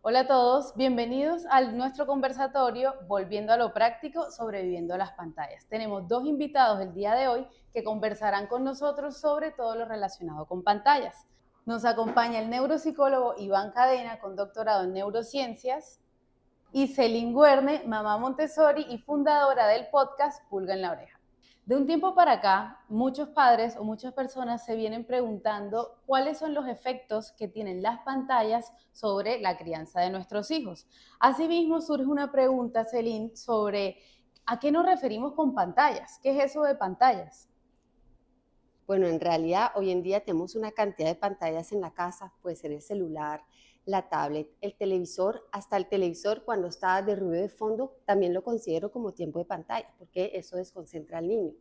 Hola a todos, bienvenidos a nuestro conversatorio Volviendo a lo práctico, sobreviviendo a las pantallas. Tenemos dos invitados el día de hoy que conversarán con nosotros sobre todo lo relacionado con pantallas. Nos acompaña el neuropsicólogo Iván Cadena, con doctorado en neurociencias, y Celine Guerne, mamá Montessori y fundadora del podcast Pulga en la Oreja. De un tiempo para acá, muchos padres o muchas personas se vienen preguntando cuáles son los efectos que tienen las pantallas sobre la crianza de nuestros hijos. Asimismo, surge una pregunta, Celine, sobre ¿a qué nos referimos con pantallas? ¿Qué es eso de pantallas? Bueno, en realidad hoy en día tenemos una cantidad de pantallas en la casa, puede ser el celular, la tablet, el televisor, hasta el televisor cuando está de ruido de fondo, también lo considero como tiempo de pantalla, porque eso desconcentra al niño.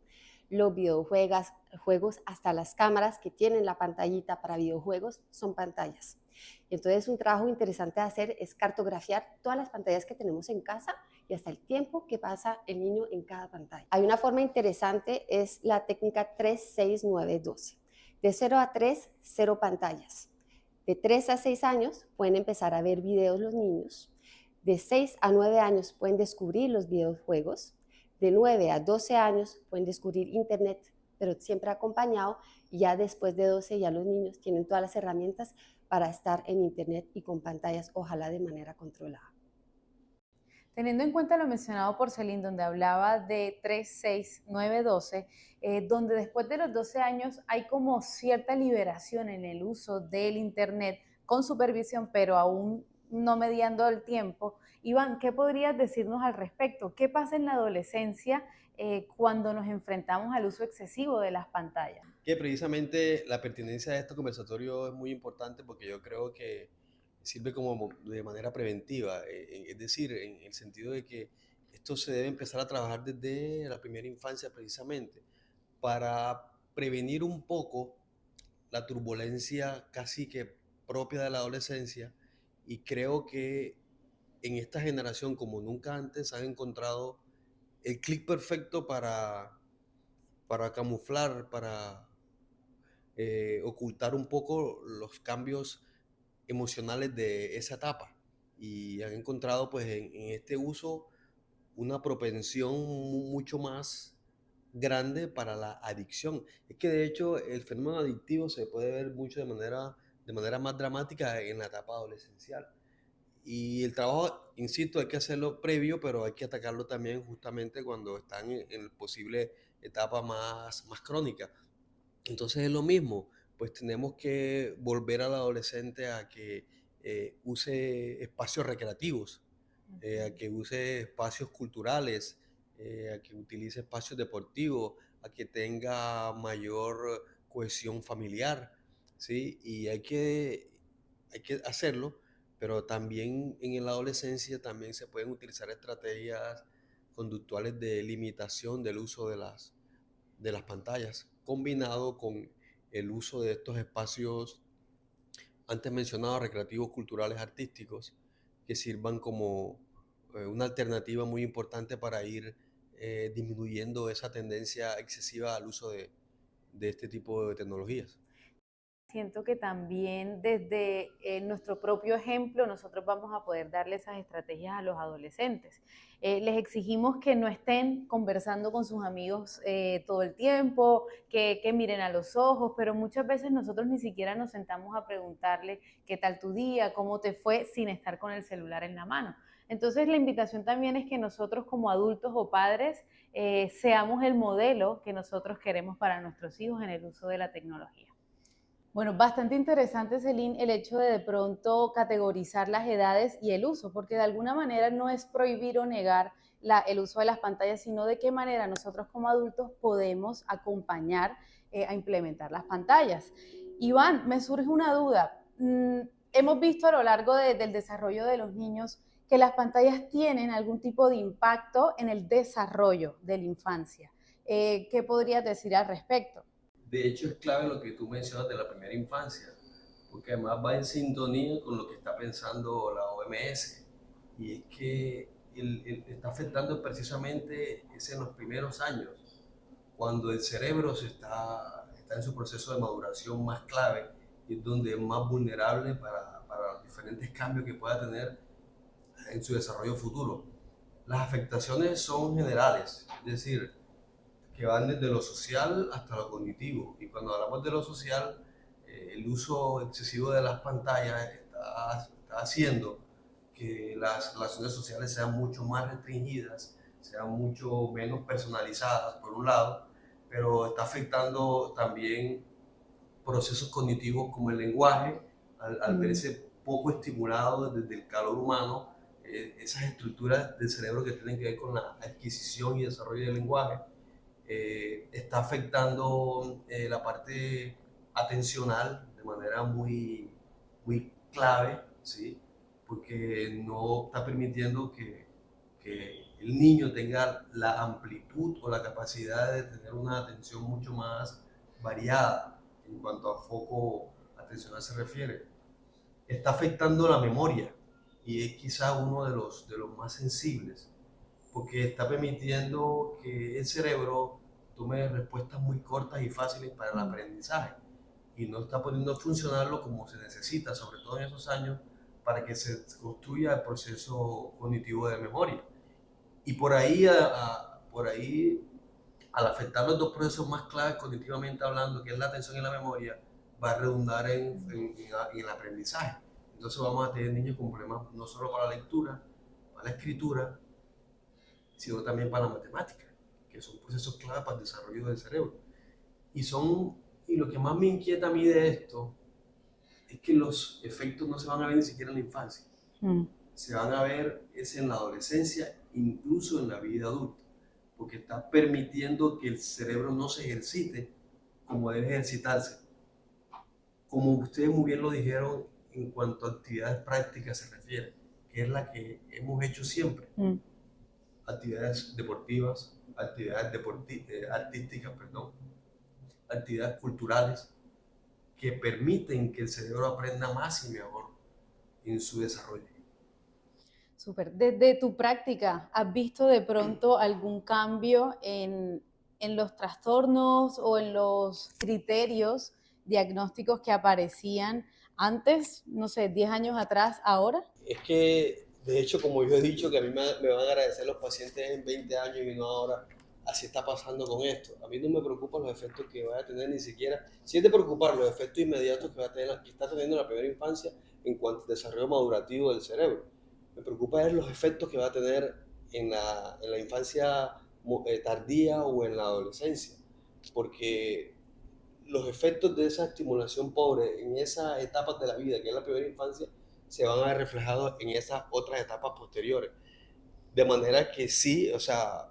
Los juegos, hasta las cámaras que tienen la pantallita para videojuegos son pantallas. Entonces, un trabajo interesante de hacer es cartografiar todas las pantallas que tenemos en casa y hasta el tiempo que pasa el niño en cada pantalla. Hay una forma interesante, es la técnica 3-6-9-12. De 0 a 3, 0 pantallas. De 3 a 6 años pueden empezar a ver videos los niños. De 6 a 9 años pueden descubrir los videojuegos. De 9 a 12 años pueden descubrir internet, pero siempre acompañado. Y ya después de 12 ya los niños tienen todas las herramientas para estar en internet y con pantallas, ojalá de manera controlada. Teniendo en cuenta lo mencionado por Celine, donde hablaba de 3, 6, 9, 12, donde después de los 12 años hay como cierta liberación en el uso del Internet con supervisión, pero aún no mediando el tiempo. Iván, ¿qué podrías decirnos al respecto? ¿Qué pasa en la adolescencia cuando nos enfrentamos al uso excesivo de las pantallas? Que precisamente la pertinencia de este conversatorio es muy importante porque yo creo que sirve como de manera preventiva, es decir, en el sentido de que esto se debe empezar a trabajar desde la primera infancia precisamente para prevenir un poco la turbulencia casi que propia de la adolescencia, y creo que en esta generación como nunca antes han encontrado el clic perfecto para camuflar, para ocultar un poco los cambios emocionales de esa etapa, y han encontrado pues en este uso una propensión mucho más grande para la adicción. Es que de hecho el fenómeno adictivo se puede ver mucho de manera más dramática en la etapa adolescencial. Y el trabajo, insisto, hay que hacerlo previo, pero hay que atacarlo también justamente cuando están en posible etapa más crónica. Entonces es lo mismo, pues tenemos que volver al adolescente a que use espacios recreativos, a que use espacios culturales, a que utilice espacios deportivos, a que tenga mayor cohesión familiar, ¿sí? Y hay que hacerlo, pero también en la adolescencia también se pueden utilizar estrategias conductuales de limitación del uso de las pantallas, combinado con el uso de estos espacios antes mencionados, recreativos, culturales, artísticos, que sirvan como una alternativa muy importante para ir disminuyendo esa tendencia excesiva al uso de este tipo de tecnologías. Siento que también desde nuestro propio ejemplo nosotros vamos a poder darle esas estrategias a los adolescentes. Les exigimos que no estén conversando con sus amigos todo el tiempo, que miren a los ojos, pero muchas veces nosotros ni siquiera nos sentamos a preguntarle qué tal tu día, cómo te fue, sin estar con el celular en la mano. Entonces la invitación también es que nosotros como adultos o padres seamos el modelo que nosotros queremos para nuestros hijos en el uso de la tecnología. Bueno, bastante interesante, Celine, el hecho de pronto categorizar las edades y el uso, porque de alguna manera no es prohibir o negar el uso de las pantallas, sino de qué manera nosotros como adultos podemos acompañar a implementar las pantallas. Iván, me surge una duda. Hemos visto a lo largo del desarrollo de los niños que las pantallas tienen algún tipo de impacto en el desarrollo de la infancia. ¿Qué podrías decir al respecto? De hecho, es clave lo que tú mencionas de la primera infancia, porque además va en sintonía con lo que está pensando la OMS, y es que está afectando precisamente es en los primeros años, cuando el cerebro está en su proceso de maduración más clave, y es donde es más vulnerable para diferentes cambios que pueda tener en su desarrollo futuro. Las afectaciones son generales, es decir, que van desde lo social hasta lo cognitivo. Y cuando hablamos de lo social, el uso excesivo de las pantallas está haciendo que las relaciones sociales sean mucho más restringidas, sean mucho menos personalizadas, por un lado, pero está afectando también procesos cognitivos como el lenguaje, al verse poco estimulado desde el calor humano, esas estructuras del cerebro que tienen que ver con la adquisición y desarrollo del lenguaje, está afectando la parte atencional de manera muy clave, ¿sí? Porque no está permitiendo que el niño tenga la amplitud o la capacidad de tener una atención mucho más variada en cuanto a foco atencional se refiere. Está afectando la memoria y es quizá uno de los más sensibles, porque está permitiendo que el cerebro tome respuestas muy cortas y fáciles para el aprendizaje y no está poniendo a funcionarlo como se necesita, sobre todo en esos años, para que se construya el proceso cognitivo de memoria. Y por ahí, al afectar los dos procesos más claves cognitivamente hablando, que es la atención y la memoria, va a redundar en el aprendizaje. Entonces vamos a tener niños con problemas no solo para la lectura, para la escritura, sino también para la matemática, que son procesos clave para el desarrollo del cerebro. Y lo que más me inquieta a mí de esto es que los efectos no se van a ver ni siquiera en la infancia. Se van a ver es en la adolescencia, incluso en la vida adulta, porque está permitiendo que el cerebro no se ejercite como debe ejercitarse. Como ustedes muy bien lo dijeron en cuanto a actividades prácticas se refiere, que es la que hemos hecho siempre. Actividades deportivas, artísticas, actividades culturales, que permiten que el cerebro aprenda más y mejor en su desarrollo. Súper. Desde tu práctica, ¿has visto de pronto algún cambio en los trastornos o en los criterios diagnósticos que aparecían antes, no sé, 10 años atrás, ahora? Es que, de hecho, como yo he dicho, que a mí me van a agradecer los pacientes en 20 años y no ahora, así está pasando con esto. A mí no me preocupan los efectos que vaya a tener ni siquiera, si es de preocupar los efectos inmediatos que va a tener, que está teniendo en la primera infancia en cuanto al desarrollo madurativo del cerebro. Me preocupa es los efectos que va a tener en la infancia tardía o en la adolescencia, porque los efectos de esa estimulación pobre en esas etapas de la vida, que es la primera infancia, se van a ver reflejados en esas otras etapas posteriores. De manera que sí, o sea,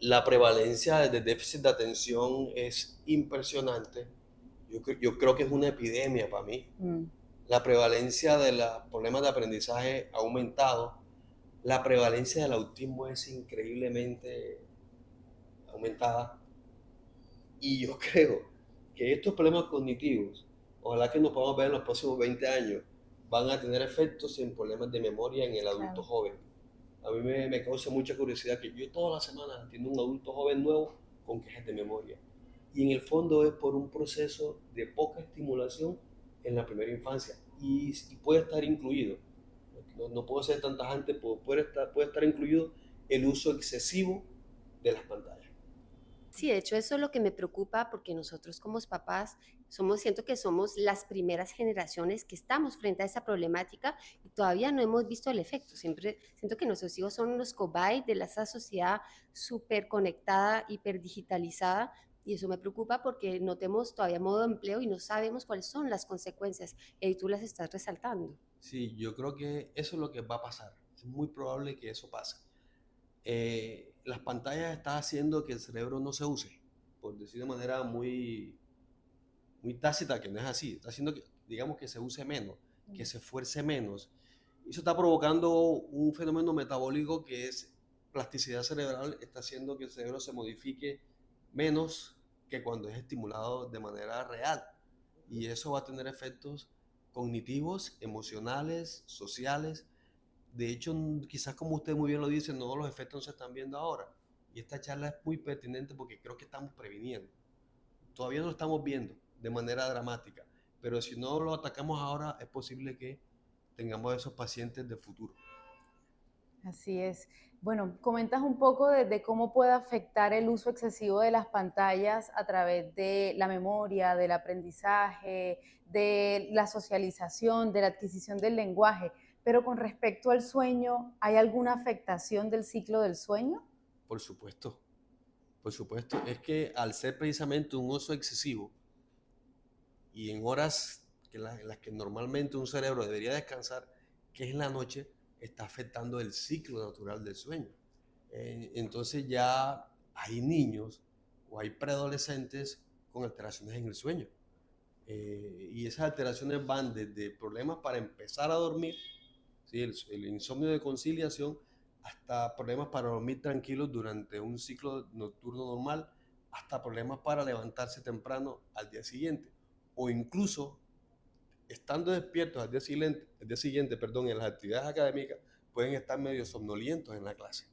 la prevalencia de déficit de atención es impresionante. Yo creo que es una epidemia para mí. La prevalencia de los problemas de aprendizaje ha aumentado. La prevalencia del autismo es increíblemente aumentada. Y yo creo que estos problemas cognitivos, ojalá que nos podamos ver en los próximos 20 años, van a tener efectos en problemas de memoria en el adulto joven. A mí me causa mucha curiosidad que yo todas las semanas atiendo un adulto joven nuevo con quejas de memoria. Y en el fondo es por un proceso de poca estimulación en la primera infancia. Y puede estar incluido, no puedo ser tan tajante, puede estar incluido el uso excesivo de las pantallas. Sí, de hecho eso es lo que me preocupa porque nosotros como papás siento que somos las primeras generaciones que estamos frente a esa problemática y todavía no hemos visto el efecto. Siempre siento que nuestros hijos son los cobayes de esa sociedad súper conectada, hiper digitalizada, y eso me preocupa porque no tenemos todavía modo de empleo y no sabemos cuáles son las consecuencias y tú las estás resaltando. Sí, yo creo que eso es lo que va a pasar. Es muy probable que eso pase. Las pantallas están haciendo que el cerebro no se use, por decir de manera muy tácita, que no es así. Está haciendo que, digamos, que se use menos, que se esfuerce menos. Eso está provocando un fenómeno metabólico que es plasticidad cerebral, está haciendo que el cerebro se modifique menos que cuando es estimulado de manera real. Y eso va a tener efectos cognitivos, emocionales, sociales. De hecho, quizás como usted muy bien lo dice, no los efectos no se están viendo ahora. Y esta charla es muy pertinente porque creo que estamos previniendo. Todavía no lo estamos viendo de manera dramática, pero si no lo atacamos ahora, es posible que tengamos esos pacientes de futuro. Así es. Bueno, comentas un poco de cómo puede afectar el uso excesivo de las pantallas a través de la memoria, del aprendizaje, de la socialización, de la adquisición del lenguaje. Pero con respecto al sueño, ¿hay alguna afectación del ciclo del sueño? Por supuesto, por supuesto. Es que al ser precisamente un uso excesivo y en horas en las que normalmente un cerebro debería descansar, que es la noche, está afectando el ciclo natural del sueño. Entonces ya hay niños o hay preadolescentes con alteraciones en el sueño. Y esas alteraciones van desde problemas para empezar a dormir, ¿sí? El insomnio de conciliación, hasta problemas para dormir tranquilos durante un ciclo nocturno normal, hasta problemas para levantarse temprano al día siguiente, o incluso estando despiertos al día siguiente, en las actividades académicas, pueden estar medio somnolientos en la clase.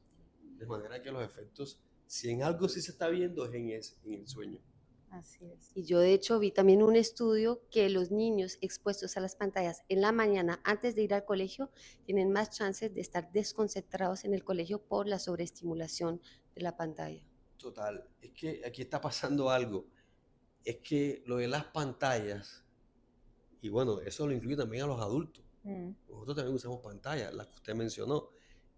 De manera que los efectos, si en algo sí se está viendo, es en el sueño. Así es. Y yo de hecho vi también un estudio que los niños expuestos a las pantallas en la mañana antes de ir al colegio tienen más chances de estar desconcentrados en el colegio por la sobreestimulación de la pantalla. Total, es que aquí está pasando algo. Es que lo de las pantallas, y bueno, eso lo incluye también a los adultos. Nosotros también usamos pantallas, las que usted mencionó.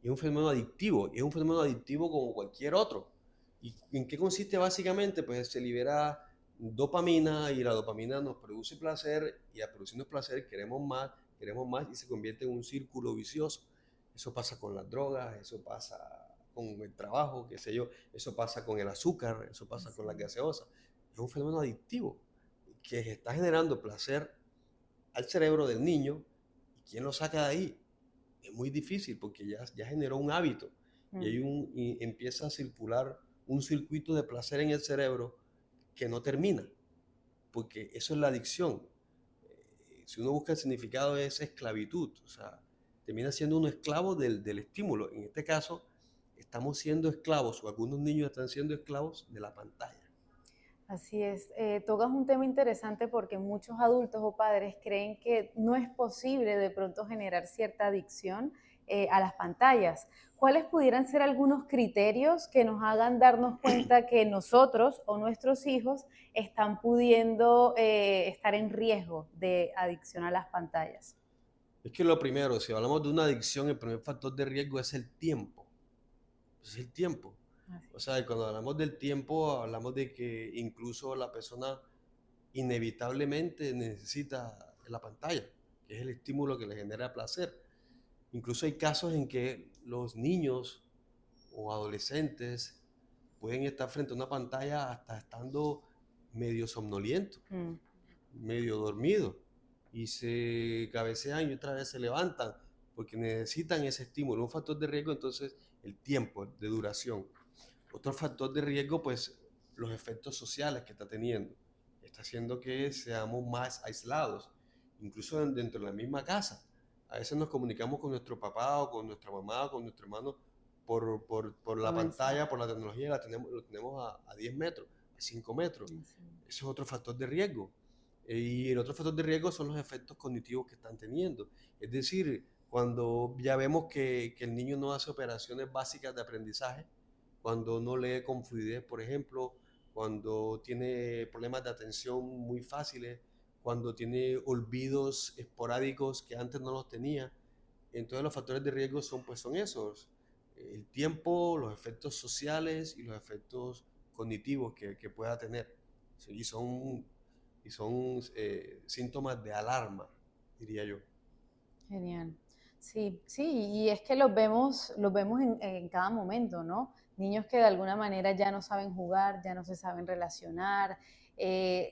Y es un fenómeno adictivo, y es un fenómeno adictivo como cualquier otro. ¿Y en qué consiste básicamente? Pues se libera dopamina y la dopamina nos produce placer y al producirnos placer queremos más y se convierte en un círculo vicioso. Eso pasa con las drogas, eso pasa con el trabajo, qué sé yo, eso pasa con el azúcar, eso pasa con la gaseosa. Es un fenómeno adictivo que está generando placer al cerebro del niño. ¿Y quién lo saca de ahí? Es muy difícil porque ya generó un hábito y empieza a circular un circuito de placer en el cerebro que no termina, porque eso es la adicción. Si uno busca el significado es esclavitud, o sea, termina siendo uno esclavo del estímulo. En este caso, estamos siendo esclavos, o algunos niños están siendo esclavos de la pantalla. Así es, tocas un tema interesante porque muchos adultos o padres creen que no es posible de pronto generar cierta adicción a las pantallas. ¿Cuáles pudieran ser algunos criterios que nos hagan darnos cuenta que nosotros o nuestros hijos están pudiendo estar en riesgo de adicción a las pantallas? Es que lo primero, si hablamos de una adicción, el primer factor de riesgo es el tiempo. Es el tiempo. O sea, cuando hablamos del tiempo, hablamos de que incluso la persona inevitablemente necesita la pantalla, que es el estímulo que le genera placer. Incluso hay casos en que los niños o adolescentes pueden estar frente a una pantalla hasta estando medio somnolientos, medio dormidos, y se cabecean y otra vez se levantan porque necesitan ese estímulo. Un factor de riesgo, entonces, el tiempo de duración. Otro factor de riesgo, pues, los efectos sociales que está teniendo. Está haciendo que seamos más aislados, incluso dentro de la misma casa. A veces nos comunicamos con nuestro papá o con nuestra mamá o con nuestro hermano por la pantalla, por la tecnología, lo tenemos a 10 metros, a 5 metros. Eso es otro factor de riesgo. Y el otro factor de riesgo son los efectos cognitivos que están teniendo. Es decir, cuando ya vemos que el niño no hace operaciones básicas de aprendizaje, cuando no lee con fluidez, por ejemplo, cuando tiene problemas de atención muy fáciles, cuando tiene olvidos esporádicos que antes no los tenía. Entonces los factores de riesgo son esos, el tiempo, los efectos sociales y los efectos cognitivos que pueda tener. Sí, y son síntomas de alarma, diría yo. Genial. Sí, sí, y es que los vemos en cada momento, ¿no? Niños que de alguna manera ya no saben jugar, ya no se saben relacionar,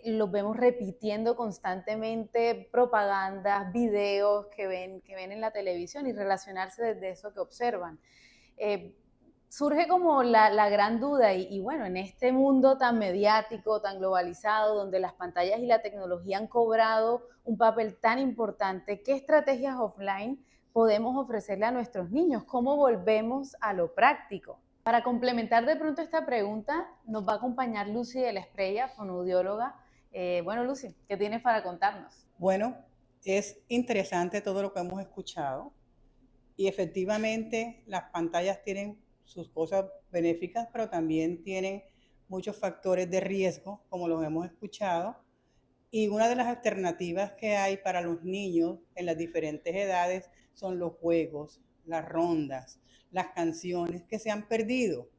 los vemos repitiendo constantemente propagandas, videos que ven en la televisión y relacionarse desde eso que observan. Eh, Surge como la gran duda y bueno, en este mundo tan mediático, tan globalizado, donde las pantallas y la tecnología han cobrado un papel tan importante, ¿qué estrategias offline podemos ofrecerle a nuestros niños? ¿Cómo volvemos a lo práctico? Para complementar de pronto esta pregunta, nos va a acompañar Lucy de la Espriella, fonoaudióloga. Bueno, Lucy, ¿qué tienes para contarnos? Bueno, Es interesante todo lo que hemos escuchado y efectivamente las pantallas tienen sus cosas benéficas, pero también tienen muchos factores de riesgo, como los hemos escuchado. Y una de las alternativas que hay para los niños en las diferentes edades son los juegos, las rondas, las canciones que se han perdido.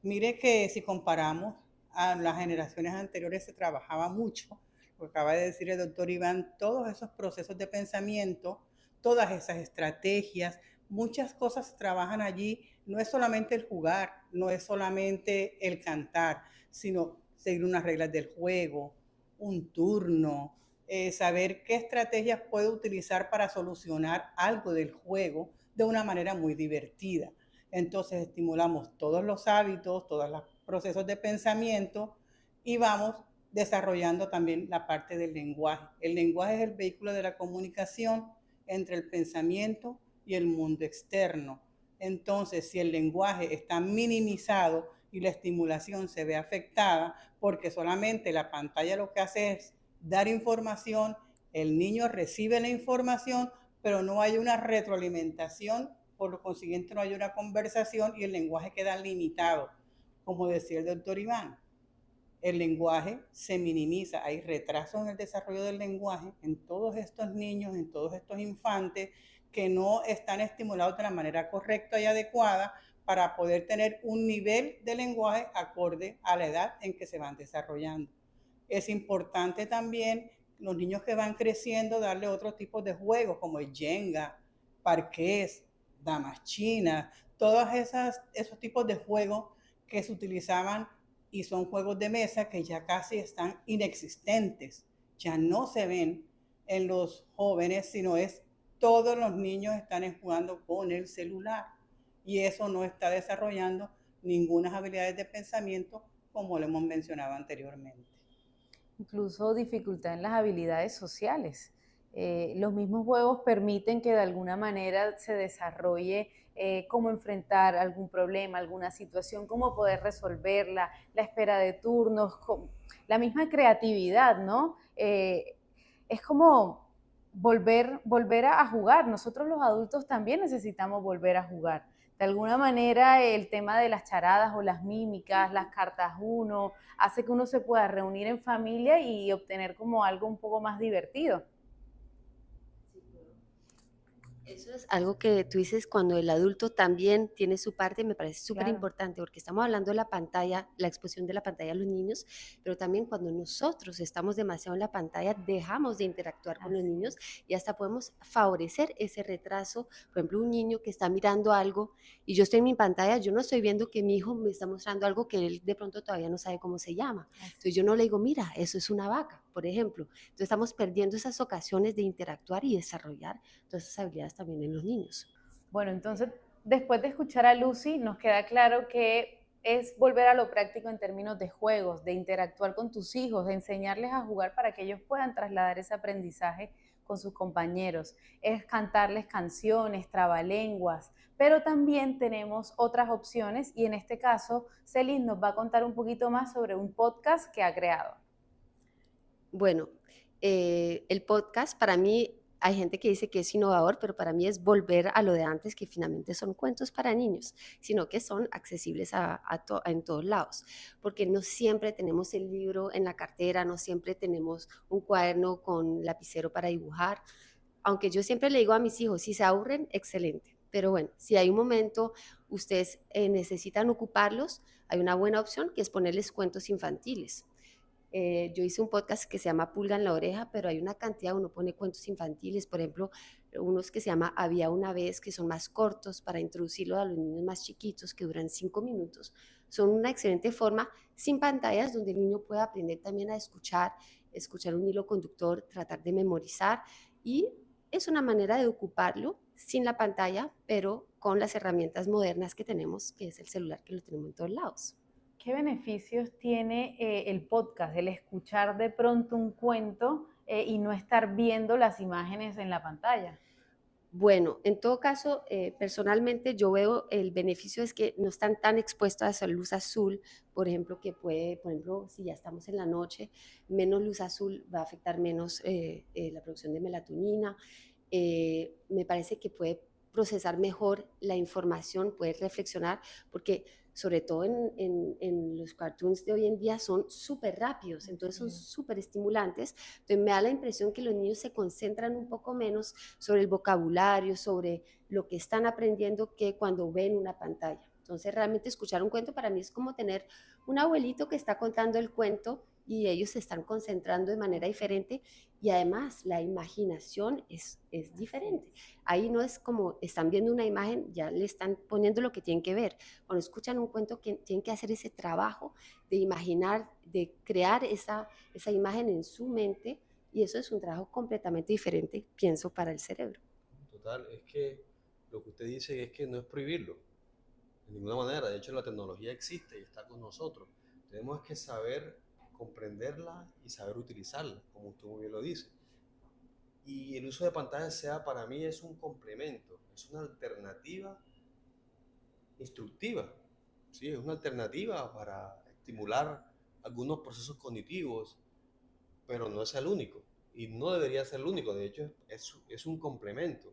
Mire que si comparamos a las generaciones anteriores se trabajaba mucho, lo que acaba de decir el doctor Iván, todos esos procesos de pensamiento, todas esas estrategias, muchas cosas se trabajan allí, no es solamente el jugar, no es solamente el cantar, sino seguir unas reglas del juego, un turno, saber qué estrategias puede utilizar para solucionar algo del juego de una manera muy divertida. Entonces estimulamos todos los hábitos, todos los procesos de pensamiento y vamos desarrollando también la parte del lenguaje. El lenguaje es el vehículo de la comunicación entre el pensamiento y el mundo externo. Entonces, si el lenguaje está minimizado y la estimulación se ve afectada, porque solamente la pantalla lo que hace es dar información, el niño recibe la información, pero no hay una retroalimentación, por lo consiguiente no hay una conversación y el lenguaje queda limitado. Como decía el doctor Iván, el lenguaje se minimiza, hay retraso en el desarrollo del lenguaje en todos estos niños, en todos estos infantes que no están estimulados de la manera correcta y adecuada para poder tener un nivel de lenguaje acorde a la edad en que se van desarrollando. Es importante también los niños que van creciendo darle otros tipos de juegos como el Jenga, parqués, damas chinas, todos esos tipos de juegos que se utilizaban y son juegos de mesa que ya casi están inexistentes, ya no se ven en los jóvenes, sino es todos los niños están jugando con el celular y eso no está desarrollando ninguna habilidades de pensamiento como lo hemos mencionado anteriormente. Incluso dificultad en las habilidades sociales. Los mismos juegos permiten que de alguna manera se desarrolle cómo enfrentar algún problema, alguna situación, cómo poder resolverla, la espera de turnos, la misma creatividad, ¿no? Es como volver a jugar. Nosotros los adultos también necesitamos volver a jugar. De alguna manera el tema de las charadas o las mímicas, las cartas uno, hace que uno se pueda reunir en familia y obtener como algo un poco más divertido. Eso es algo que tú dices cuando el adulto también tiene su parte, me parece súper Claro. importante porque estamos hablando de la pantalla, la exposición de la pantalla a los niños, pero también cuando nosotros estamos demasiado en la pantalla, dejamos de interactuar con los niños y hasta podemos favorecer ese retraso. Por ejemplo, un niño que está mirando algo y yo estoy en mi pantalla, yo no estoy viendo que mi hijo me está mostrando algo que él de pronto todavía no sabe cómo se llama. Entonces yo no le digo, mira, eso es una vaca, por ejemplo. Entonces estamos perdiendo esas ocasiones de interactuar y desarrollar todas esas habilidades también en los niños. Bueno, entonces, después de escuchar a Lucy, nos queda claro que es volver a lo práctico en términos de juegos, de interactuar con tus hijos, de enseñarles a jugar para que ellos puedan trasladar ese aprendizaje con sus compañeros, es cantarles canciones, trabalenguas, pero también tenemos otras opciones y en este caso, Celine nos va a contar un poquito más sobre un podcast que ha creado. Bueno, el podcast para mí, hay gente que dice que es innovador, pero para mí es volver a lo de antes, que finalmente son cuentos para niños, sino que son accesibles en todos lados, porque no siempre tenemos el libro en la cartera, no siempre tenemos un cuaderno con lapicero para dibujar, aunque yo siempre le digo a mis hijos, si se aburren, excelente, pero bueno, si hay un momento, ustedes necesitan ocuparlos, hay una buena opción que es ponerles cuentos infantiles. Yo hice un podcast que se llama Pulga en la Oreja, pero hay una cantidad, uno pone cuentos infantiles, por ejemplo, unos que se llama Había una vez, que son más cortos para introducirlo a los niños más chiquitos, que duran 5 minutos. Son una excelente forma, sin pantallas, donde el niño puede aprender también a escuchar un hilo conductor, tratar de memorizar, y es una manera de ocuparlo sin la pantalla, pero con las herramientas modernas que tenemos, que es el celular, que lo tenemos en todos lados. ¿Qué beneficios tiene el podcast, el escuchar de pronto un cuento y no estar viendo las imágenes en la pantalla? Bueno, en todo caso, personalmente yo veo el beneficio es que no están tan expuestos a esa luz azul, por ejemplo, que puede, por ejemplo, si ya estamos en la noche, menos luz azul va a afectar menos la producción de melatonina. Me parece que puede procesar mejor la información, puede reflexionar, porque sobre todo en los cartoons de hoy en día son súper rápidos, entonces son Sí. súper estimulantes. Entonces me da la impresión que los niños se concentran un poco menos sobre el vocabulario, sobre lo que están aprendiendo que cuando ven una pantalla. Entonces realmente escuchar un cuento para mí es como tener un abuelito que está contando el cuento y ellos se están concentrando de manera diferente y además la imaginación es diferente. Ahí no es como están viendo una imagen, ya le están poniendo lo que tienen que ver. Cuando escuchan un cuento, que tienen que hacer ese trabajo de imaginar, de crear esa imagen en su mente, y eso es un trabajo completamente diferente, pienso, para el cerebro. Total, es que lo que usted dice es que no es prohibirlo, de ninguna manera. De hecho, la tecnología existe y está con nosotros. Tenemos que saber comprenderla y saber utilizarla, como usted muy bien lo dice. Y el uso de pantallas sea para mí es un complemento, es una alternativa instructiva, ¿sí? Es una alternativa para estimular algunos procesos cognitivos, pero no es el único y no debería ser el único. De hecho, es un complemento.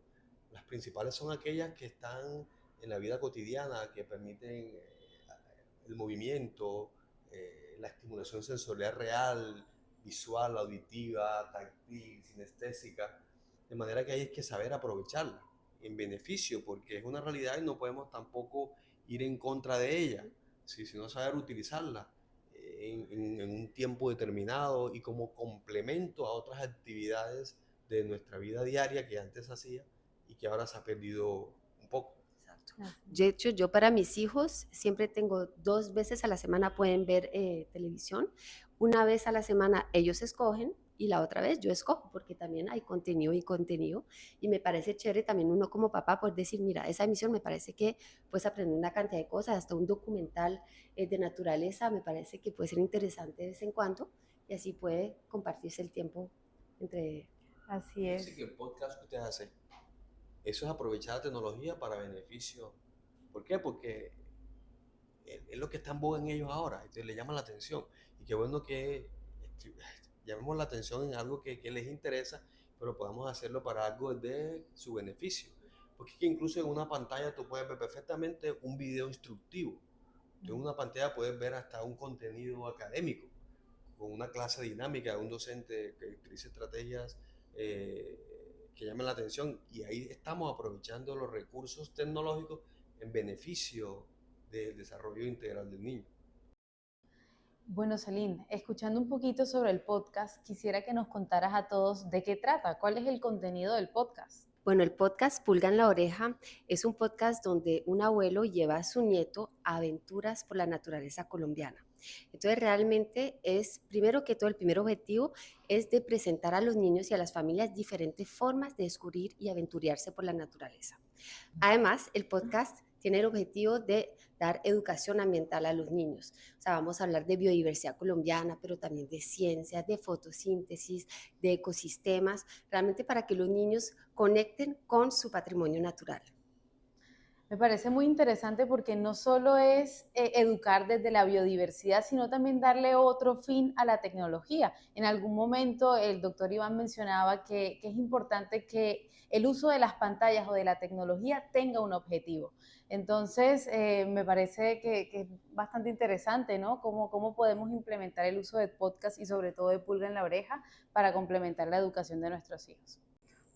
Las principales son aquellas que están en la vida cotidiana, que permiten el movimiento, la estimulación sensorial real, visual, auditiva, táctil, sinestésica, de manera que hay que saber aprovecharla en beneficio, porque es una realidad y no podemos tampoco ir en contra de ella, ¿sí? Sino saber utilizarla en un tiempo determinado y como complemento a otras actividades de nuestra vida diaria que antes hacía y que ahora se ha perdido un poco. De hecho, yo para mis hijos siempre tengo 2 veces a la semana pueden ver televisión. Una vez a la semana ellos escogen y la otra vez yo escojo, porque también hay contenido y contenido. Y me parece chévere también uno como papá poder decir, mira, esa emisión me parece que puedes aprender una cantidad de cosas, hasta un documental de naturaleza me parece que puede ser interesante de vez en cuando y así puede compartirse el tiempo entre... Así Fíjese es. que el podcast que usted hace, eso es aprovechar la tecnología para beneficio. ¿Por qué? Porque es lo que está en boga en ellos ahora, entonces le llama la atención. Y qué bueno que llamemos la atención en algo que les interesa, pero podamos hacerlo para algo de su beneficio. Porque es que incluso en una pantalla tú puedes ver perfectamente un video instructivo. Tú en una pantalla puedes ver hasta un contenido académico, con una clase dinámica de un docente que utilice estrategias que llamen la atención. Y ahí estamos aprovechando los recursos tecnológicos en beneficio del desarrollo integral del niño. Bueno, Celine, escuchando un poquito sobre el podcast, quisiera que nos contaras a todos de qué trata, cuál es el contenido del podcast. Bueno, el podcast Pulga en la Oreja es un podcast donde un abuelo lleva a su nieto a aventuras por la naturaleza colombiana. Entonces, realmente es, primero que todo, el primer objetivo es de presentar a los niños y a las familias diferentes formas de descubrir y aventurarse por la naturaleza. Además, el podcast tiene el objetivo de dar educación ambiental a los niños. O sea, vamos a hablar de biodiversidad colombiana, pero también de ciencias, de fotosíntesis, de ecosistemas, realmente para que los niños conecten con su patrimonio natural. Me parece muy interesante porque no solo es educar desde la biodiversidad, sino también darle otro fin a la tecnología. En algún momento el doctor Iván mencionaba que es importante que el uso de las pantallas o de la tecnología tenga un objetivo. Entonces, me parece que es bastante interesante, ¿no? Cómo podemos implementar el uso de podcast y sobre todo de Pulga en la Oreja para complementar la educación de nuestros hijos.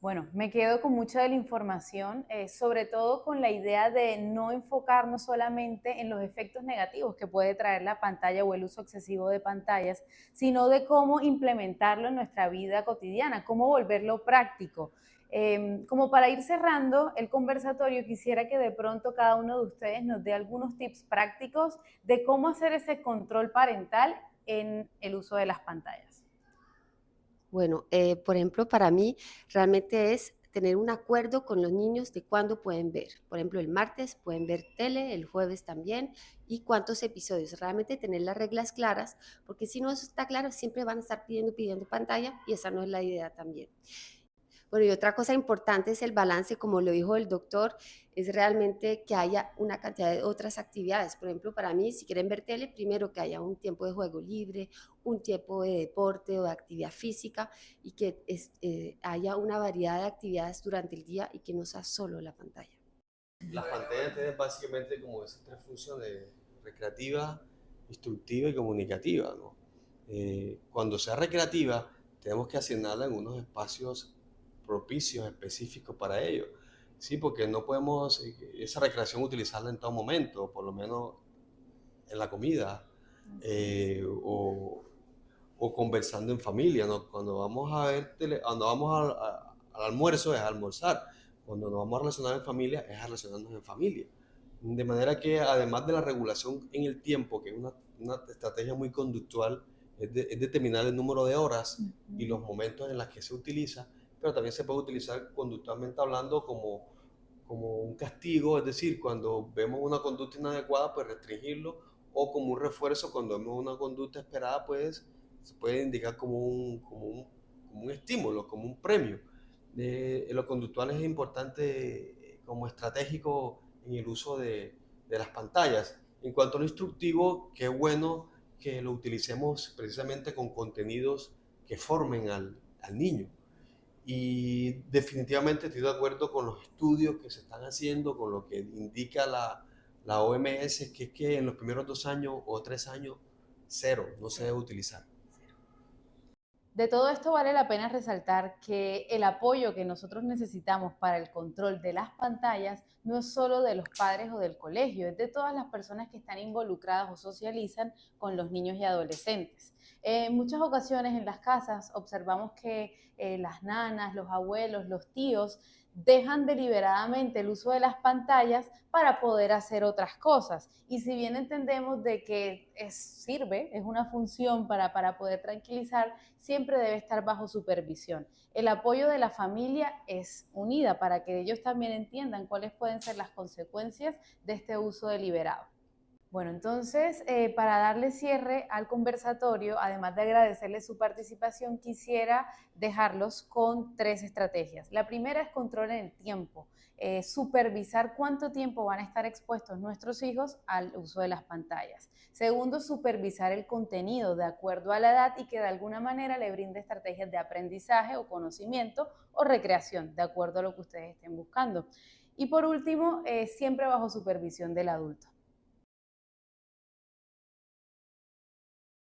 Bueno, me quedo con mucha de la información, sobre todo con la idea de no enfocarnos solamente en los efectos negativos que puede traer la pantalla o el uso excesivo de pantallas, sino de cómo implementarlo en nuestra vida cotidiana, cómo volverlo práctico. Como para ir cerrando el conversatorio, quisiera que de pronto cada uno de ustedes nos dé algunos tips prácticos de cómo hacer ese control parental en el uso de las pantallas. Bueno, por ejemplo, para mí realmente es tener un acuerdo con los niños de cuándo pueden ver. Por ejemplo, el martes pueden ver tele, el jueves también, y cuántos episodios. Realmente tener las reglas claras, porque si no eso está claro, siempre van a estar pidiendo pantalla y esa no es la idea también. Bueno, y otra cosa importante es el balance, como lo dijo el doctor, es realmente que haya una cantidad de otras actividades. Por ejemplo, para mí, si quieren ver tele, primero que haya un tiempo de juego libre, un tiempo de deporte o de actividad física y que haya una variedad de actividades durante el día y que no sea solo la pantalla. Las pantallas tienen básicamente como esas tres funciones: recreativa, instructiva y comunicativa, ¿no? Cuando sea recreativa, tenemos que asignarla en unos espacios propicios, específicos para ello, ¿sí? Porque no podemos esa recreación utilizarla en todo momento, por lo menos en la comida, eh, o, o conversando en familia, ¿no? Cuando vamos a ver cuando vamos al almuerzo es a almorzar, cuando nos vamos a relacionar en familia es a relacionarnos en familia. De manera que además de la regulación en el tiempo, que es una estrategia muy conductual, es determinar el número de horas y los momentos en los que se utiliza, pero también se puede utilizar conductualmente hablando como un castigo, es decir, cuando vemos una conducta inadecuada, pues restringirlo, o como un refuerzo cuando vemos una conducta esperada, pues se puede indicar como un estímulo, como un premio. En lo conductual es importante como estratégico en el uso de las pantallas. En cuanto a lo instructivo, qué bueno que lo utilicemos precisamente con contenidos que formen al niño. Y definitivamente estoy de acuerdo con los estudios que se están haciendo, con lo que indica la OMS, que es que en los primeros 2 años o 3 años, cero, no se debe utilizar. De todo esto vale la pena resaltar que el apoyo que nosotros necesitamos para el control de las pantallas no es solo de los padres o del colegio, es de todas las personas que están involucradas o socializan con los niños y adolescentes. En muchas ocasiones en las casas observamos que las nanas, los abuelos, los tíos dejan deliberadamente el uso de las pantallas para poder hacer otras cosas. Y si bien entendemos de que sirve, es una función para poder tranquilizar, siempre debe estar bajo supervisión. El apoyo de la familia es unida para que ellos también entiendan cuáles pueden ser las consecuencias de este uso deliberado. Bueno, entonces, para darle cierre al conversatorio, además de agradecerles su participación, quisiera dejarlos con 3 estrategias. La primera es control en el tiempo, supervisar cuánto tiempo van a estar expuestos nuestros hijos al uso de las pantallas. Segundo, supervisar el contenido de acuerdo a la edad y que de alguna manera le brinde estrategias de aprendizaje o conocimiento o recreación, de acuerdo a lo que ustedes estén buscando. Y por último, siempre bajo supervisión del adulto.